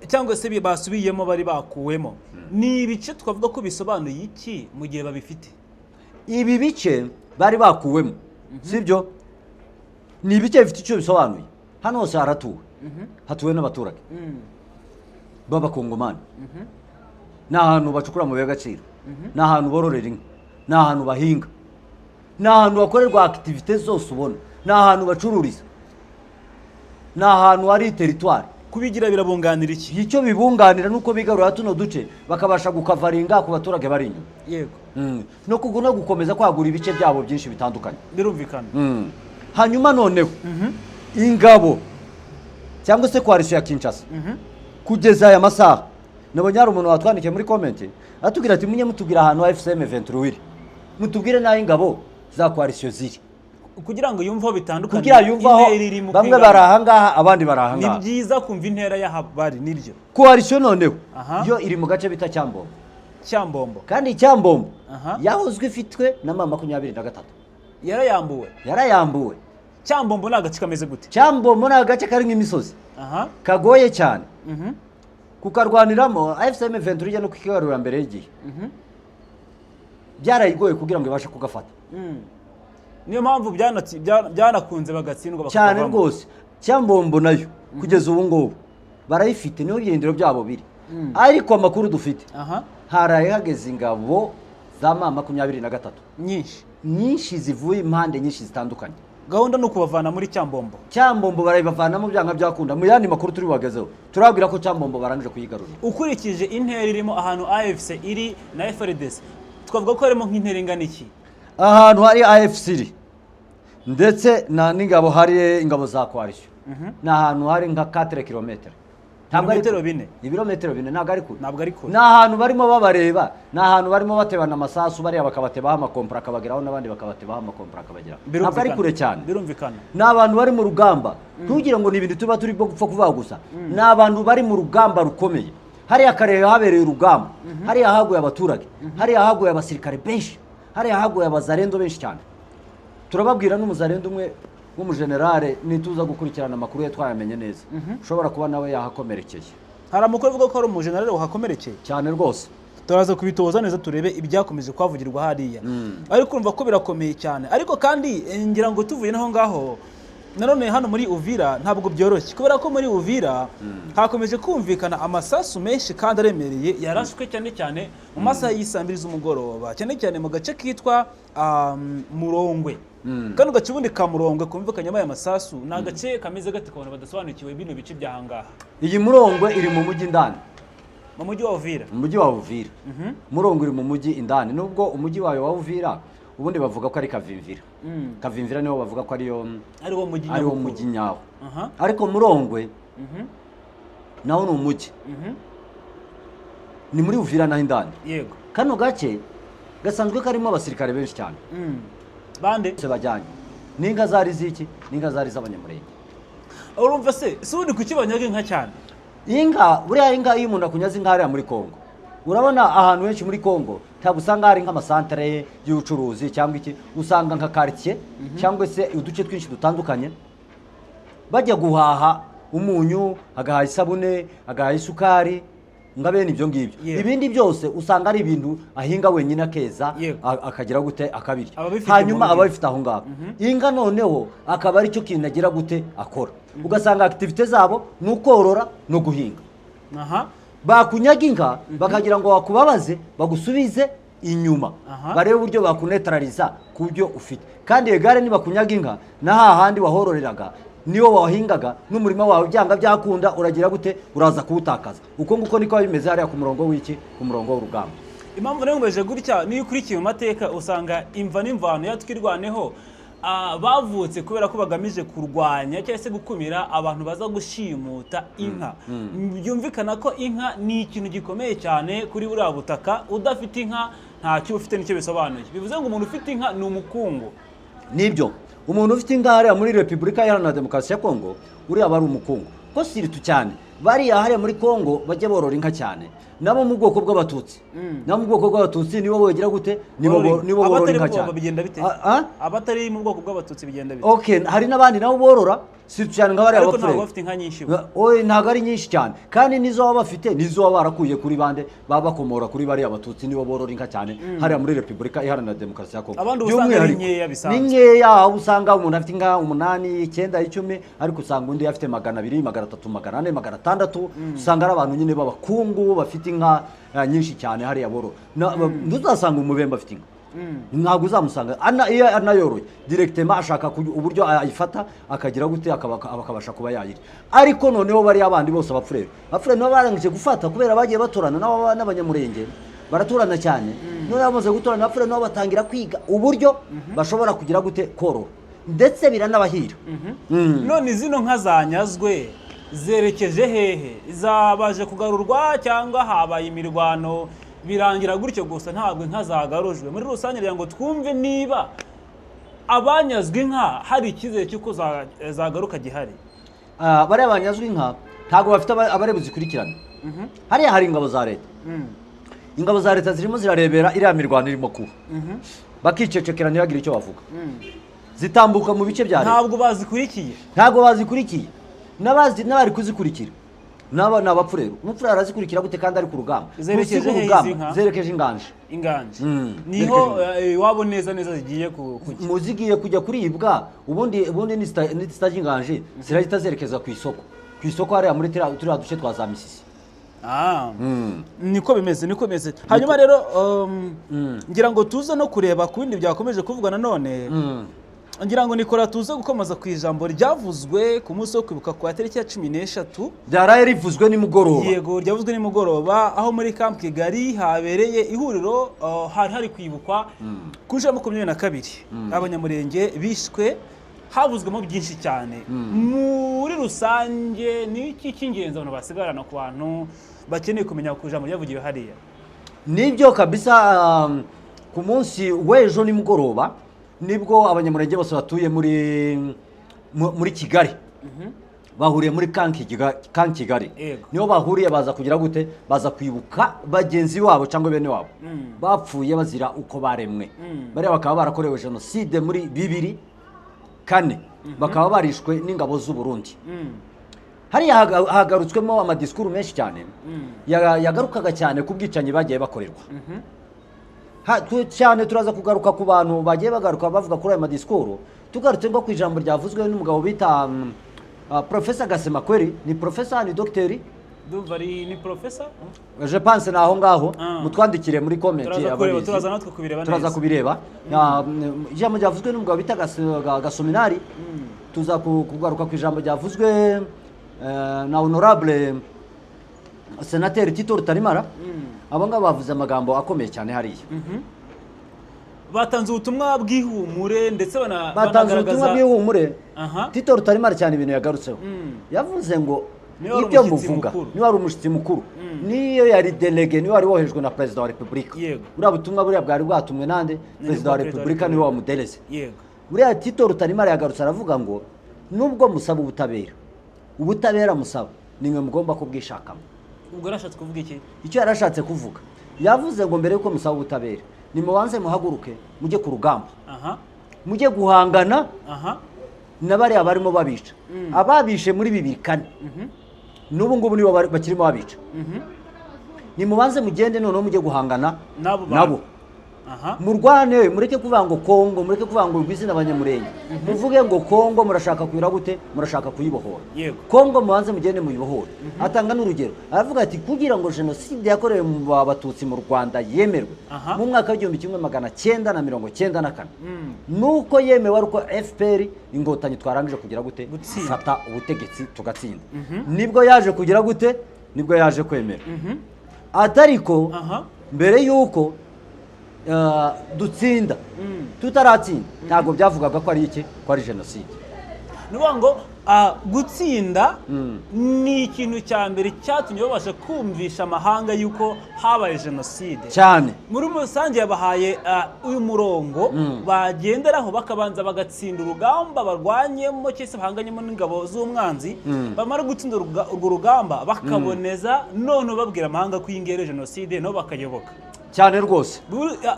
Speaker 3: cyangwa se basubiyemo bari bakuwemo ni ibice twavuga ko bisobanuye iki mu gihe babifite
Speaker 4: ibi bice bari bakuwemo sibyo ni ibice bifite icyo bisobanuye hano hose haratuwe hatuwe n'abaturage b'abakongomani ni ahantu bacukura mu y'agaciro ni ahantu bororera inka ni ahantu bahinga ni ahantu bakorerwa activite zose ubona ni ahantu bacururiza ni ahantu hari teritwari
Speaker 3: kubigira birabunganira iki
Speaker 4: icyo bibunganira nuko bigarura tuno duce bakabasha gukavaringa ku baturage bari inyuma
Speaker 3: yego
Speaker 4: no kuguna gukomeza kwagura ibice byabo byinshi bitandukanye
Speaker 3: birumvikana
Speaker 4: hanyuma noneho ingabo cyangwa se coalition ya Kinshasa kugeza aya masaha nabonye hari umuntu watwandikiye muri comment atubwira ati munye mutubwira ahantu AFCM Ventura mutubwire naho ingabo za coalition ziri
Speaker 3: kugira ngo yumvaho bitandukanye
Speaker 4: kugira yumvaho bamwe barahangaha abandi barahangaha
Speaker 3: ni byiza kumva intera y'ahabari niryo
Speaker 4: coalition noneho yo iri mu gace bita Cyambombo kandi Cyambombo yahozwe ifitwe na mama 23 yarayambuwe
Speaker 3: Cyambombo ni agace kameze gute
Speaker 4: Cyambombo ni agace kari nk'imisozi kagoye cyane kukarwaniramo AFCM Ventura ijya no kwigarurira mbere y'igihe byarayigoye kugira ngo ibashe kugafata
Speaker 3: niyo mpamvu byanakunze bagatsindwa
Speaker 4: cyane rwose Cyambombo nayo kugeza ubu ngubu barayifite niho irindiro byabo biri ariko amakuru dufite haraye hageze ingabo za mama 23 nyinshi zivuye impande nyinshi zitandukanye
Speaker 3: gahunda no kubavana muri
Speaker 4: Cyambombo barayibavanamo byanga byakunda mu yandi makuru turi bagezeho turabwira ko Cyambombo barangije kuyigarurira
Speaker 3: ukurikije intera irimo ahantu AFC iri na FARDC twavuga ko harimo nk'intera ingana iki
Speaker 4: ahantu hari AFC ndetse n'ingabo hari ingabo za coalition na ahantu hari nka 4 km ntabwo ari ibirometero 4 ntabwo ari kure na ahantu barimo babareba na ahantu barimo batebana amasasu bariya bakabatebaho amakompra akabageraho n'abandi bakabatebaho amakompra akabageraho ntabwo ari kure cyane
Speaker 3: birumvikana
Speaker 4: ni abantu bari mu rugamba ntugire ngo ni ibintu tuba turi gupfa kuvuga gusa ni abantu bari mu rugamba rukomeye hariya Karehe habereye urugamba hariya haguye abaturage hariya haguye abasirikare benshi hariya haguye abazarendo benshi cyane turababwira n'umuzarendo umwe w'umugenerale nituza gukurikirana amakuru ye twayamenye neza ushobora kuba nawe yahakomerekeye
Speaker 3: hari amakuru avuga ko ari umugenerale wahakomerekeye
Speaker 4: cyane rwose
Speaker 3: turaza kubitoza neza turebe ibyakomeje kwavugirwa hariya ariko urumva ko birakomeye cyane ariko kandi ngira ngo tuvuye naho ngaho nanone hano muri Uvira ntabwo byoroshye kubera ko muri Uvira hakomeje kumvikana amasasu menshi kandi aremereye yarashwe cyane mu masaha y'isambiri z'umugoroba cyane mu gace kitwa Murongwe kandi gace ubundi ka Murongwe kumvikanye aya masasu ni agace kameze gate kubona badasobanukiwe bino bice byahangaha
Speaker 4: iyi Murongwe iri mu mujyi indani
Speaker 3: mu mujyi wa Uvira
Speaker 4: Murongwe iri mu mujyi indani nubwo umujyi wayo wa Uvira ubundi bavuga ko ari Kavimvira niho bavuga ko ariwo mujyi nyawo ariko Murongwe naho ni umujyi ni muri Uvira naho indani
Speaker 3: yego
Speaker 4: kano gace gasanzwe karimo abasirikare benshi cyane
Speaker 3: bande
Speaker 4: se bajyanye n'inka zari ziki n'inka zari z'abanyamurenge
Speaker 3: urumva se ubundi kuki banyaga inka cyane
Speaker 4: inka buriya inka iyo umuntu akunyaze inka hariya muri Kongo urabona ahantu henshi muri Kongo ntabwo usanga hari nk'amasantere y'ubucuruzi cyangwa iki, usanga nka quartier cyangwa se uduce twinshi dutandukanye bajya guhaha umunyu, agahaha isabune, agahaha isukari, nga bene ibyo ngibyo. Ibindi byose usanga ari ibintu ahinga wenyine akeza akagira gute akabirya, hanyuma ababifite aho ngaho. Inga noneho akaba ari cyo kintu agira gute akora, ugasanga activite zabo ni ukorora no guhinga. Bakunyaga inka bakagira ngo wakubabaze bagusubize inyuma, barebe uburyo bakunetraliza ku byo ufite. Kandi egare niba kunyaga inka na hahandi wahororeraga niyo wahingaga n'umurima wawe byanga byakunda uragira gute uraza kuwutakaza. Uko nguko niko bimeze hariya ku murongo w'iki, ku murongo w'urugamba.
Speaker 3: Impamvu rero ngweje gutya niyo ukurikiye mu mateka usanga imva n'imvano yatwirwaneho bavutse kubera ko bagamije kurwanya cyangwa se gukumira abantu baza gushimuta inka. Byumvikana ko inka ni ikintu gikomeye cyane kuri buriya butaka, udafite inka ntacyo ufite nicyo bisobanuye. Bivuze ngo umuntu ufite inka ni umukungu.
Speaker 4: Nibyo, umuntu ufite inka hariya muri Repubulika Iharanira Demokarasi ya Kongo uriya aba ari umukungu. Ko siritu cyane bariya hariya muri Kongo bajya borora inka cyane, nabo mu bwoko bw'abatutsi. Nabo mu bwoko bw'abatutsi nibo bogira gute, nibo borora inka cyane.
Speaker 3: Abatari mu bwoko bw'abatutsi bigenda bite?
Speaker 4: Okay, hari n'abandi nabo borora siritu cyane nka bariya bafite.
Speaker 3: Ntabwo bafite inka nyinshi.
Speaker 4: Oye, ntabwo ari nyinshi cyane, kandi nizo baba bafite nizo baba barakuye kuri bande, baba bakomora kuri bariya abatutsi nibo borora inka cyane hariya muri Repubulika Iharanira Demokarasi ya Kongo.
Speaker 3: Abandi usanga ari nkeya bisanzwe.
Speaker 4: Ni nkeya, aho usanga umuntu afite inka 8, 9, 10, ariko usanga undi afite 200, 300, 400, 600. Usanga ari abantu nyine b'abakungu bafite inka nyinshi cyane hariya boro. Ntuzasanga umubembe afite inka. Ntabwo uzamusanga iyo anayoroye directement ashaka uburyo ayifata akagira gute akabasha kuba yayiri. Ariko noneho bari abandi bose abafurero nibo barangije gufata kubera bagiye batorana n'abanyamurenge, baraturana cyane. None bamaze gutorana abafurero nabo batangira kwiga uburyo bashobora kugira gute korora, ndetse biranabahira.
Speaker 3: None zino nka zanyazwe zerekeje hehe? Zabaje kugarurwa cyangwa habaye imirwano birangira gutyo gusa ntabwo inka zagarujwe? Muri rusange rya ngo twumve niba abanyazwe inka hari icyizere cy'uko zagaruka gihari.
Speaker 4: Bari abanyazwe inka ntabwo bafite abarebuzi kurikirana. Hariya hari ingabo za leta. Ingabo za leta zirimo zirarebera iriya mirwano irimo kuba, bakicecekera ntibagire icyo bavuga. Zitambuka mu bice bya leta,
Speaker 3: ntabwo bazikurikiye.
Speaker 4: N'abari kuzikurikira naba nabapfurero. Umupfurero arazikurikira gute kandi ari ku rugamba? Zerekeje inganje.
Speaker 3: Niho wabo neza zigiye kujya.
Speaker 4: Muzigiye kujya kuribwa, ubundi ni stage inganje zirahita zerekeza ku isoko. Ku isoko hariya muri turiya duce twa za Misisi.
Speaker 3: Niko bimeze. Hanyuma rero ngira ngo tuze no kureba ku bindi byakomeje kuvugwa nanone. Ngira ngo Nikora tuze gukomeza ku ijambo ryavuzwe ku munsi wo kwibuka kwa tariki ya 13.
Speaker 4: Byaraye rivuzwe nimugoroba.
Speaker 3: Yego, ryavuzwe nimugoroba aho muri Camp Kigali habereye ihuriro hari kwibukwa ku nshuro 22 abanyamurenge bishwe. Havuzwemo byinshi cyane. Muri rusange ni iki cy'ingenzi abantu basigarana ku bantu bakeneye kumenya ku ijambo ryavugiwe hariya?
Speaker 4: Nibyo kabisa. Ku munsi w'ejo nimugoroba nibwo abanyamurenge bose batuye muri Kigali bahuriye muri Camp Kigali. Niho bahuriye baza kugira gute, baza kwibuka bagenzi wabo cyangwa bene wabo bapfuye bazira uko baremwe. Bariya bakaba barakorewe jenoside muri 2004, bakaba barishwe n'ingabo z'u Burundi. Hariya hagarutswemo amadiskuru menshi cyane yagarukaga cyane ku bwicanyi bagiye bakorerwa. Cyane turaza kugaruka ku bantu bagiye bagaruka bavuga kuri ayo madiskuru. Tugarutse ngo ku ijambo ryavuzwe n'umugabo bita Professor Gasemakweri. Ni professor, ni docteur?
Speaker 3: Ni professor?
Speaker 4: Je pense naho ngaho mutwandikire muri comment
Speaker 3: ababizi. Turaza natwe kubireba neza.
Speaker 4: Turaza kubireba. Ijambo ryavuzwe n'umugabo bita Gasominari. Tuza kugaruka ku ijambo ryavuzwe na honorable Senateur Tito Rutarimara. Abo ngabo bavuze amagambo akomeye cyane hariya.
Speaker 3: Batanze ubutumwa bw'ihumure ndetse
Speaker 4: banagaragaza bw'ihumure. Tito Rutarimara cyane ibintu yagarutseho. Yavuze ngo ibyo muvuga ni wari umushyitsi mukuru, niyo yari delege, niyo wari wohejwe na Perezida wa Repubulika. Uriya butumwa buriya bwari bwatumwe nande? Perezida wa Repubulika niwe wamudeleze. Uriya Tito Rutarimara yagarutse aravuga ngo nubwo musaba ubutabera musaba nimwe mugomba kubwishakamo.
Speaker 3: Ubwo yarashatse kuvuga iki?
Speaker 4: Icyo yarashatse kuvuga yavuze ngo mbere yuko musaba ubutabera nimubanze muhaguruke mujye ku rugamba
Speaker 3: aha
Speaker 4: mujye guhangana
Speaker 3: aha
Speaker 4: n'abariya barimo babica ababishe muri 2004 n'ubu ngubu nibo bakirimo babica nimubanze mugende noneho mujye guhangana nabo
Speaker 3: aha
Speaker 4: murwane mureke kuvuga ngo Kongo mureke kuvuga ngo rwizina abanyamurenge muvuge ngo Kongo murashaka kuyira gute murashaka kuyibohora
Speaker 3: Yego.
Speaker 4: Kongo mubanze mugende muyibohore atanga n'urugero aravuga ati kugira ngo jenoside yakorewe mu Abatutsi mu Rwanda yemerwe
Speaker 3: Aha.
Speaker 4: mu mwaka w'1994 nuko yemewe ari uko FPR ingotanyi twarangije kugira gute
Speaker 3: Gutsinda.
Speaker 4: fata ubutegetsi tugatsinda nibwo yaje kugira gute nibwo yaje kwemera atariko
Speaker 3: aha
Speaker 4: mbere yuko dutsinda tutaratsinda ntabwo byavugaga ko ari iki ko ari jenoside
Speaker 3: nuvuga ngo gutsinda ni ikintu cya mbere cyatumye babasha kumvisha amahanga yuko habaye jenoside
Speaker 4: cyane
Speaker 3: muri rusange yabahaye uyu murongo bagenderaho bakabanza bagatsinda urugamba barwanyemo cyangwa se bahanganyemo n'ingabo z'umwanzi bamara gutsinda urwo rugamba bakaboneza none babwira amahanga ko iyi ngiyi ari jenoside nabo bakayoboka
Speaker 4: cyane rwose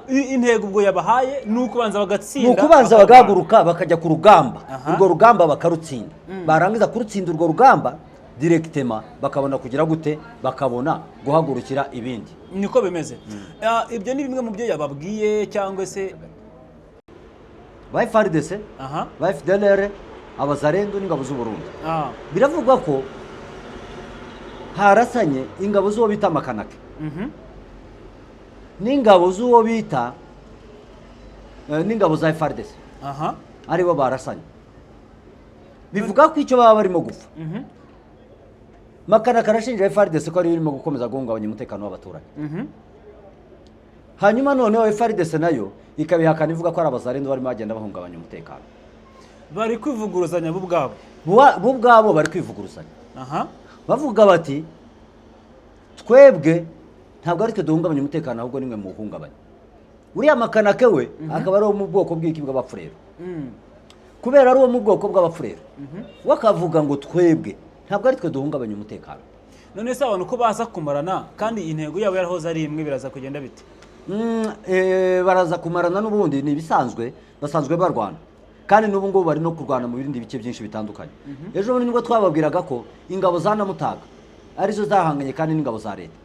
Speaker 3: intego ubwo yabahaye ni ukubanza bagatsinda
Speaker 4: ni ukubanza bagahaguruka bakajya ku rugamba urwo rugamba bakarutsinda barangiza kurutsinda urwo rugamba direkitema bakabona kugira gute bakabona guhagurukira ibindi
Speaker 3: niko bimeze ibyo ni bimwe mu byo yababwiye cyangwa se
Speaker 4: ba FARDC
Speaker 3: aha
Speaker 4: ba FDLR abazarendo n'ingabo z'u Burundi biravugwa ko harasanye ingabo z'uwo bita Makanake n'ingabo z'uwo bita n'ingabo za FARDC
Speaker 3: aha
Speaker 4: aribo barasanye bivuga ko icyo baba barimo gupfa Makanaka arashinja FARDC ko ari irimo gukomeza guhungabanya umutekano w'abaturage hanyuma noneho FARDC nayo ikabihakana ivuga ko ari abazarendo barimo bagenda bahungabanya umutekano
Speaker 3: bari kwivuguruzanya bo ubwabo
Speaker 4: bo ubwabo bari kwivuguruzanya
Speaker 3: aha
Speaker 4: bavuga bati twebwe ntabwo ari twe duhungabanya umutekano ahubwo nimwe mu guhungabanya uriya Makanake we akaba ari wo mu bwoko bw'iki bw'abafurero kubera ari wo mu bwoko bw'abafurero wakavuga ngo twebwe ntabwo ari twe duhungabanya umutekano
Speaker 3: none se abantu ko baza kumarana kandi intego yabo yarahoze ari imwe biraza kugenda bite
Speaker 4: baraza kumarana n'ubundi ni ibisanzwe basanzwe barwana kandi n'ubu ngubu bari no kurwana mu bindi bice byinshi bitandukanye ejo bundi nibwo twababwiraga ko ingabo za Namutaga arizo zahanganye kandi n'ingabo za leta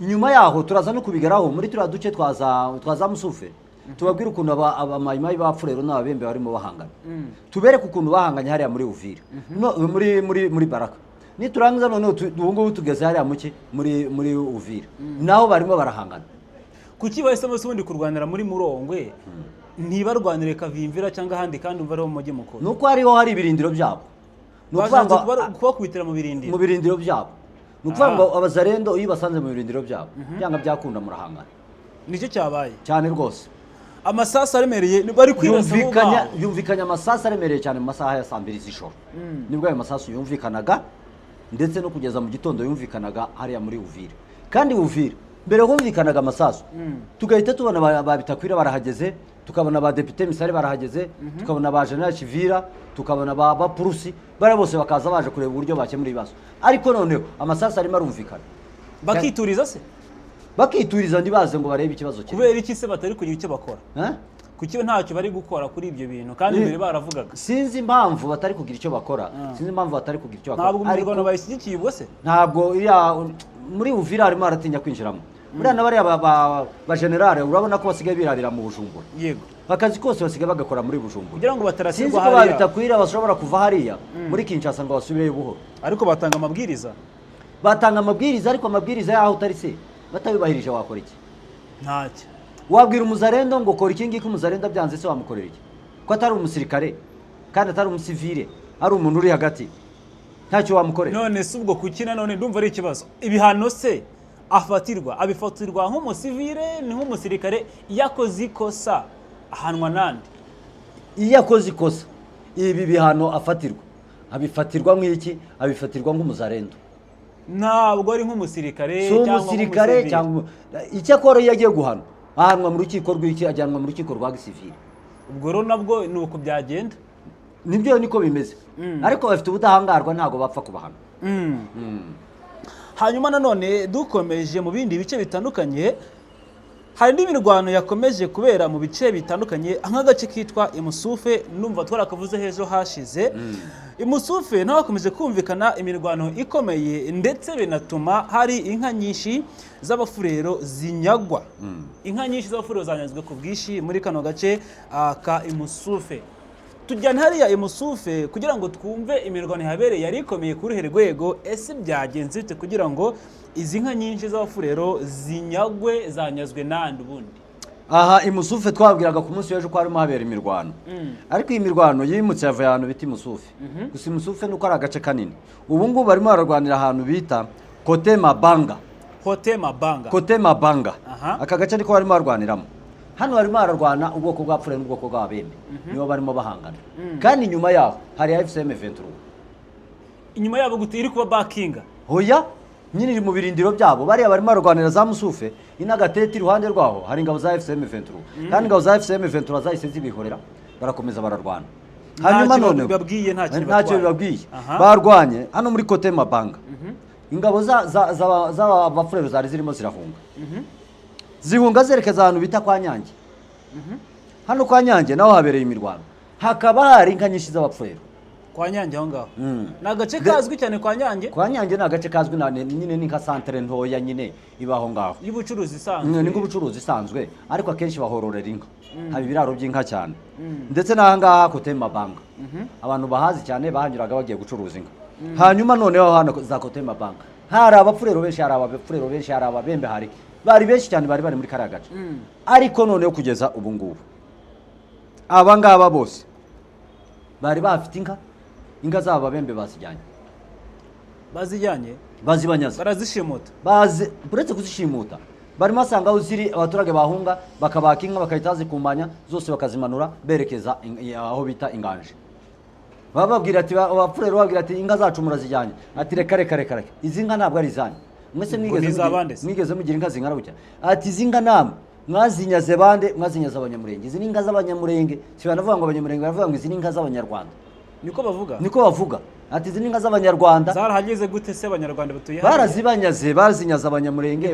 Speaker 4: nyuma yaho turaza no kubigeraho muri turiya duce twaza Musufe tubabwira ukuntu abamayimayi b'abafurero n'ababembe barimo bahangana tubereke ukuntu bahanganye hariya muri Uvira muri Baraka niturangiza noneho ubu ngubu tugeze hariya muri Uvira naho barimo barahangana
Speaker 3: kuki bahisemo se ubundi kurwanira muri Murongwe ntibarwanire Kavimvira cyangwa ahandi kandi umva ariho mu mujyi mukuru
Speaker 4: nuko hariho hari ibirindiro byabo
Speaker 3: kubakubitira mu
Speaker 4: birindiro byabo ni ukuvuga ngo abazarendo iyo basanze mu birindiro byabo byanga byakunda murahangana
Speaker 3: nicyo cyabaye
Speaker 4: cyane rwose
Speaker 3: amasasu aremereye bari kwibasa
Speaker 4: yumvikanye amasasu aremereye cyane mu masaha ya 2 z'ijoro nibwo ayo masasu yumvikanaga ndetse no kugeza mu gitondo yumvikanaga hariya muri Uvira kandi Uvira mbere humvikanaga amasasu tugahita tubona babitakwira barahageze tukabona ba Depite Misare barahageze tukabona ba General Chivira tukabona ba Purusi bara bose bakaza baje kureba uburyo bakemura ibibazo ariko noneho amasasu arimo arumvikana
Speaker 3: bakituriza se
Speaker 4: bakituriza ndibaze ngo barebe ikibazo cye
Speaker 3: kubera iki se batari kugira icyo bakora kuki ntacyo bari gukora kuri ibyo bintu kandi mbere baravugaga
Speaker 4: sinzi impamvu batari kugira icyo bakora sinzi impamvu batari kugira icyo bakora
Speaker 3: ntabwo umurwano bayishyigikiye ubwo se
Speaker 4: ntabwo muri Uvira harimo aratinya kwinjiramo buriya n'abariya ba generale urabona ko basigaye birarira mu Bujumbura
Speaker 3: yego
Speaker 4: akazi kose basigaye bagakora muri Bujumbura
Speaker 3: kugira ngo batarasirwa
Speaker 4: hariya sinzi ko babitakwira bashobora kuva hariya muri Kinshasa ngo basubireyo buhoro
Speaker 3: ariko batanga
Speaker 4: amabwiriza ariko amabwiriza yaho utari se batabibahirije wakora iki
Speaker 3: ntacyo
Speaker 4: wabwira umuzarendo ngo kora iki ngiki umuzarendo byanze se wamukorera iki ko atari umusirikare kandi atari umusivile ari umuntu uri hagati ntacyo wamukorera
Speaker 3: none se ubwo kuki nanone ndumva ari ikibazo ibihano se abifatirwa nk'umusivile ni nk'umusirikare yakoze ikosa ahanwa nande
Speaker 4: iyo akoze ikosa ibi bihano abifatirwa nk'iki abifatirwa nk'umuzarendo
Speaker 3: ntabwo ari nk'umusirikare
Speaker 4: cyangwa icyo akora iyo agiye guhanwa ahanwa mu rukiko rw'iki ajyanwa mu rukiko rwa gisivile
Speaker 3: ubwo rero nabwo ni uko byagenda
Speaker 4: nibyo niko bimeze ariko bafite ubudahangarwa ntabwo bapfa kubahana
Speaker 3: hanyuma nanone dukomeje mu bindi bice bitandukanye, hari n'imirwano yakomeje kubera mu bice bitandukanye nk'agace kitwa Imusufe, numva twarakavuze hejo hashize. Imusufe naho hakomeje kumvikana imirwano ikomeye, ndetse binatuma hari inka nyinshi z'abafurero zinyagwa. Inka nyinshi z'abafurero zanyazwe ku bwinshi muri kano gace ka Imusufe. Tujyana hariya Imusufe kugira ngo twumve imirwano yabereye yari ikomeye kuri ruhe rwego, ese byagenze bite kugira ngo izi nka nyinshi z'abafurero zinyagwe, zanyazwe nande ubundi?
Speaker 4: Aha Imusufe twabwiraga ku munsi w'ejo ko harimo habera imirwano, ariko iyi mirwano yimutse yavuye ahantu bita Imusufe. Gusa Imusufe nuko ari agace kanini. Ubu ngubu barimo bararwanira ahantu bita Kote Mabanga. Kote Mabanga. Aka gace niko barimo barwaniramo. Hano barimo bararwana ubwoko bwa Furere n'ubwoko bw'Abembe, nibo barimo bahangana. Kandi inyuma yaho hari FCM 23.
Speaker 3: Inyuma yabo gute iri kuba backinga?
Speaker 4: Hoya nyine iri mu birindiro byabo, bariya barimo barwanira za Musufe, inagatete iruhande rwaho hari ingabo za FCM 23. Kandi ingabo za FCM 23 zahise zibihorera baраkomeza bararwana. Hanyuma none ntacyo bibabwiye, barwanye hano muri Kote Mabanga. Ingabo za Bafurero zari zirimo zirahunga, zihunga zerekeza ahantu bita kwa Nyange. Hano kwa Nyange naho habereye imirwano, hakaba hari inka nyinshi z'Abafurero.
Speaker 3: Kwa Nyange aho ngaho ni agace kazwi cyane. Kwa Nyange
Speaker 4: ni agace kazwi nyine, ni nka santere ntoya nyine ibaho ngaho
Speaker 3: y'ubucuruzi isanzwe.
Speaker 4: Ni nk'ubucuruzi isanzwe, ariko akenshi bahororera inka. Haba ibiraro by'inka cyane, ndetse n'aha ngaha Kote Mabanga abantu bahazi cyane bahanyuraga bagiye gucuruza inka. Hanyuma noneho hano za Kote Mabanga hari Abafurero benshi, hari Abafurero benshi, hari Ababembe, bari benshi cyane, bari muri kariya gace. Ariko noneho kugeza ubu ngubu aba ngaba bose bari bafite inka zabo Ababembe bazibanyaza,
Speaker 3: barazishimuta.
Speaker 4: Uretse kuzishimuta, barimo basanga aho ziri abaturage bahunga, bakabaka inka bakahita zikumbanya zose bakazimanura berekeza aho bita Inganje. Bababwira ati Abafurero babwira ati inka zacu murazijyanye. Ati reka izi nka ntabwo ari izanyu, mwese mwigeze mugira inka zingana gutya. Ati izi nka namwe mwazinyaze bande? Mwazinyaze Abanyamurenge. Izi ni inka z'Abanyamurenge, si banavuga ngo Abanyamurenge, baravuga ngo izi ni inka z'Abanyarwanda. Niko bavuga. Ati izi ni inka z'Abanyarwanda.
Speaker 3: Zarahageze gute se Abanyarwanda batuye
Speaker 4: hano? Barazibanyaze, bazinyaza Abanyamurenge,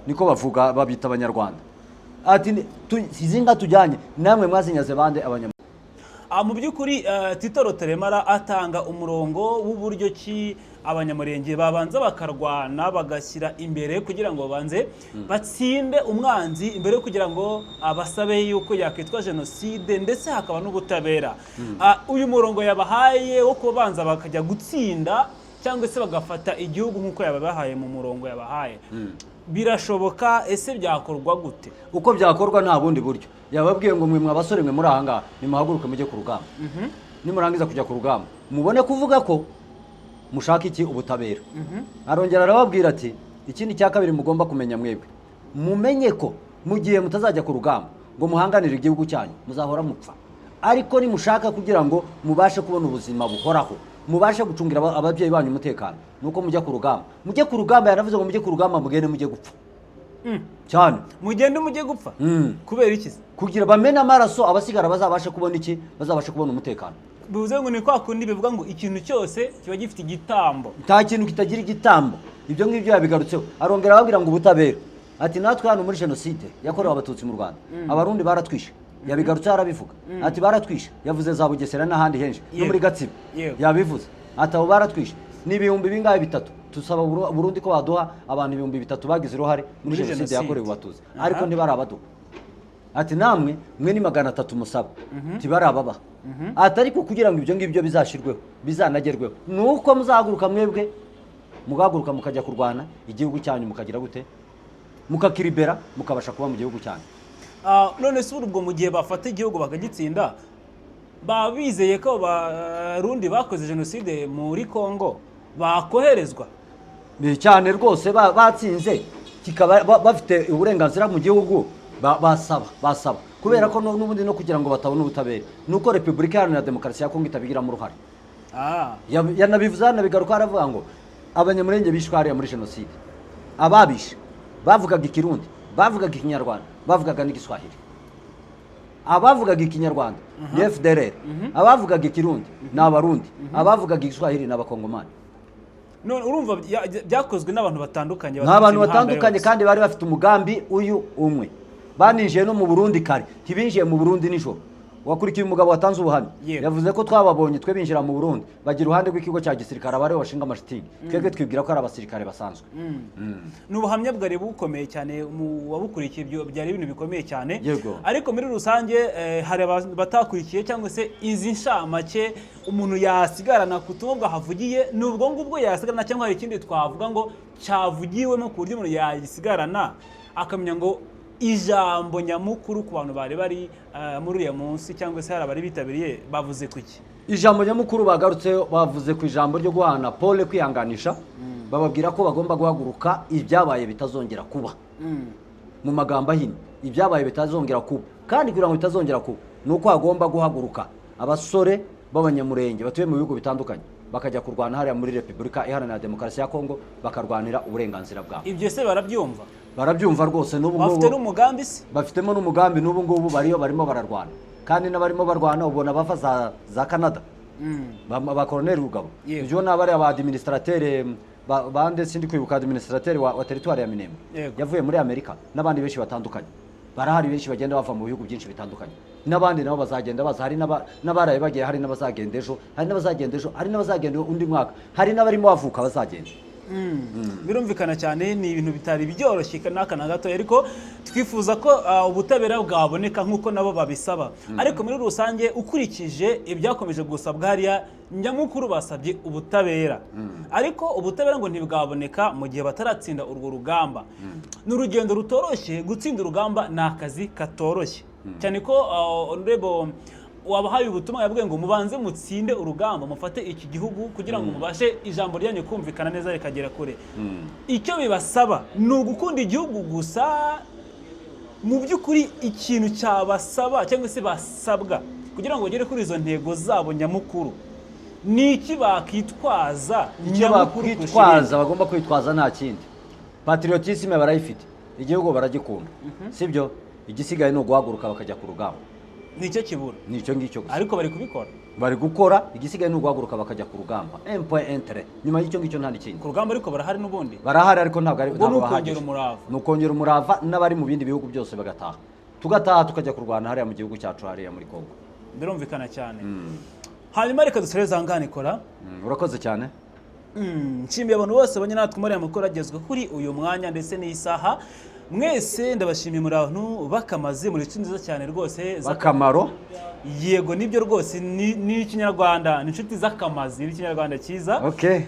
Speaker 4: niko bavuga, babita Abanyarwanda. Ati izi nka tujyanye namwe mwazinyaze bande? Abanyamurenge.
Speaker 3: Mu by'ukuri Tito Rutaremara atanga umurongo w'uburyo ki Abanyamurenge babanza bakarwana, bagashyira imbere kugira ngo babanze batsinde umwanzi, imbere kugira ngo abasabe yuko yakwitwa jenoside, ndetse hakaba n'ubutabera. Uyu murongo yabahaye wo kubanza bakajya gutsinda cyangwa se bagafata igihugu nk'uko yabahaye mu murongo yabahaye, birashoboka? Ese byakorwa gute?
Speaker 4: Uko byakorwa nta bundi buryo. Yababwiye ngo mwe mwabasore mwe muri aha ngaha nimuhaguruke mujye ku rugamba. Nimurangiza kujya ku rugamba mubone kuvuga ko mushaka iki? Ubutabera. Arongera arababwira ati ikindi cya kabiri mugomba kumenya mwebwe, mumenye ko mu gihe mutazajya ku rugamba ngo muhanganire igihugu cyanyu muzahora mupfa, ariko nimushaka kugira ngo mubashe kubona ubuzima buhoraho, mubashe gucungira ababyeyi banyu umutekano, nuko mujya ku rugamba. Mujye ku rugamba, yaravuze ngo mujye ku rugamba mugende mujye gupfa cyane.
Speaker 3: Mugende mujye gupfa kubera iki?
Speaker 4: Kugira bamena amaraso, abasigara bazabashe kubona iki? Bazabashe kubona umutekano.
Speaker 3: Bivuze ngo ni kwa kundi bivuga ngo ikintu cyose kiba gifite igitambo.
Speaker 4: Nta kintu kitagira igitambo. Ibyo ngibyo yabigarutseho. Arongera ababwira ngo ubutabera. Ati natwe hano muri jenoside yakorewe Abatutsi mu Rwanda, Abarundi baratwishe. Yabigarutse arabivuga. Ati baratwishe. Yavuze za Bugesera n'ahandi henshi no muri Gatsibo. Yabivuze. Ati abo baratwishe. Ni ibihumbi bingahe? 3. Tusaba Burundi ko baduha abantu 3,000 bagize uruhare muri jenoside yakorewe Abatutsi, ariko ntibarabaduha. Ati namwe mwe ni 300 musaba, tibarababa. Ati ariko kugira ngo ibyo ngibyo bizashirweho, bizanagerweho, nuko muzahaguruka mwebwe, mugahaguruka mukajya kurwana igihugu cyanyu, mukagira gute? Mukakiribera, mukabasha kuba mu gihugu cyanyu.
Speaker 3: None se ubwo mu gihe bafata igihugu bakagitsinda, babizeye ko Barundi bakoze jenoside muri Kongo bakoherezwa
Speaker 4: cyane rwose, batsinze kikaba bafite uburenganzira mu gihugu, basaba kubera ko n'ubundi no kugira ngo batabona ubutabera nuko Repubulika Iharanira Demokarasi ya Kongo itabigiramo uruhare. Yanabivuze, yanabigaruka, aravuga ngo Abanyamurenge bishwe hariya muri jenoside, ababishe bavugaga Ikirundi, bavugaga Ikinyarwanda, bavugaga n'Igiswahili. Abavugaga Ikinyarwanda ni FDLR, abavugaga Ikirundi ni Abarundi, abavugaga Igiswahili ni Abakongomani.
Speaker 3: none urumva byakozwe n'abantu batandukanye
Speaker 4: ni abantu
Speaker 3: baturutse imihanda
Speaker 4: batandukanye
Speaker 3: yose.
Speaker 4: kandi bari bafite umugambi uyu umwe. Baninjiye no mu Burundi kare, ntibinjiye mu Burundi nijoro. Wakurikiye umugabo watanze ubuhamya
Speaker 3: Yego.
Speaker 4: yavuze ko twababonye twe binjira mu Burundi bagira uruhande rw'ikigo cya gisirikare abari bashinga amashitingi, twebwe twibwira ko ari abasirikare basanzwe.
Speaker 3: Ni ubuhamya bwari bukomeye cyane mu wabukurikiye, byari ibintu bikomeye cyane.
Speaker 4: Yego.
Speaker 3: Ariko muri rusange hari batakurikiye cyangwa se izi nshamake umuntu yasigarana ku butumwa bwahavugiye, nubwo ngubwo yasigarana cyangwa hari ikindi twavuga ngo cyavugiwemo ku buryo umuntu yagisigarana akamenya ngo ijambo nyamukuru ku bantu bari bari muri uriya munsi cyangwa se hari abari bitabiriye bavuze kuki.
Speaker 4: Ijambo nyamukuru bagarutse bavuze ku ijambo ryo guhana Paul kwihanganisha, bababwira ko bagomba guhaguruka ibyabaye bitazongera kuba. Mu magambo ahinnye, ibyabaye bitazongera kuba, kandi kugira ngo bitazongera kuba nuko hagomba guhaguruka abasore b'abanyamurenge batuye mu bihugu bitandukanye bakajya kurwana hariya muri Repubulika Iharanira Demokarasi ya Kongo bakarwanira uburenganzira bwabo.
Speaker 3: Ibyo se barabyumva?
Speaker 4: Barabyumva rwose, n'ubu
Speaker 3: bafite n'umugambi se?
Speaker 4: Bafitemo n'umugambi, n'ubu ngubu barimo bararwana, kandi n'abarimo barwana ubona bava za Canada, ba Colonel Rugabo. Ibyo n'abari aba administrateur bande sindi kwibuka administrateur wa territoire ya Minembwe yavuye muri Amerika, n'abandi benshi batandukanye barahari, benshi bagenda bava mu bihugu byinshi bitandukanye, n'abandi nabo bazagenda baza, hari n'abaraye bagiye, hari n'abazagenda ejo, hari n'abazagenda undi mwaka, hari n'abarimo bavuka bazagenda.
Speaker 3: Birumvikana cyane, ni ibintu bitari byoroshye n'aka na gato, ariko twifuza ko ubutabera bwaboneka nk'uko nabo babisaba. Ariko muri rusange ukurikije ibyakomeje gusabwa hariya, nyamukuru basabye ubutabera, ariko ubutabera ngo ntibwaboneka mu gihe bataratsinda urwo rugamba. Ni urugendo rutoroshye, gutsinda urugamba ni akazi katoroshye cyane ko honorable wabahaye ubutumwa yavuga ngo mubanze mutsinde urugamba, mufate iki gihugu kugira ngo mubashe ijambo ryanyu kumvikana neza rikagera kure. Icyo bibasaba ni ugukunda igihugu gusa. Mu by'ukuri ikintu cyabasaba cyangwa se basabwa kugira ngo bagere kuri izo ntego zabo nyamukuru ni iki bakitwaza?
Speaker 4: Icyo bakwitwaza, bagomba kwitwaza nta kindi, patriotisme barayifite, igihugu baragikunda, sibyo? Igisigaye ni uguhaguruka bakajya ku rugamba.
Speaker 3: Nicyo kibura,
Speaker 4: nicyo ngicyo gusa.
Speaker 3: Ariko bari kubikora,
Speaker 4: bari gukora, igisigaye ni uguhaguruka bakajya ku rugamba. Un point intérêt, nyuma y'icyo ngicyo nta n'ikindi.
Speaker 3: Ku rugamba ariko barahari n'ubundi,
Speaker 4: barahari, ariko ntabwo ari
Speaker 3: bahagije. Ni
Speaker 4: ukongera umurava n'abari mu bindi bihugu byose bagataha, tugataha tukajya kurwana hariya mu gihugu cyacu hariya muri Kongo.
Speaker 3: Birumvikana cyane. Hanyuma reka dusoreze aha ngaha Nikora.
Speaker 4: Urakoze cyane.
Speaker 3: Nshimiye abantu bose banye natwe muri aya makuru agezweho kuri uyu mwanya ndetse n'isaha. Mwese ndabashimiye muri abantu bakamaze, muri inshuti nziza cyane rwose
Speaker 4: z'akamaro.
Speaker 3: Yego nibyo rwose, ni ikinyarwanda, ni inshuti z'akamazi, ni ikinyarwanda cyiza.
Speaker 4: Okay.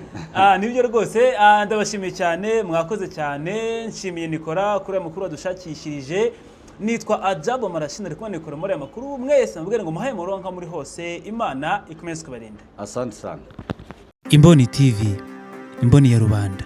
Speaker 3: Nibyo rwose, ndabashimiye cyane, mwakoze cyane. Nshimiye Nikora kuri aya makuru wadushakishirije. Nitwa Ajabo Marashina, ari kumwe Nikora muri aya makuru. Mwese mubwire ngo muhaye muronka muri hose, Imana ikomeze kubarinda.
Speaker 4: Asante sana.
Speaker 5: Imboni TV, imboni ya rubanda.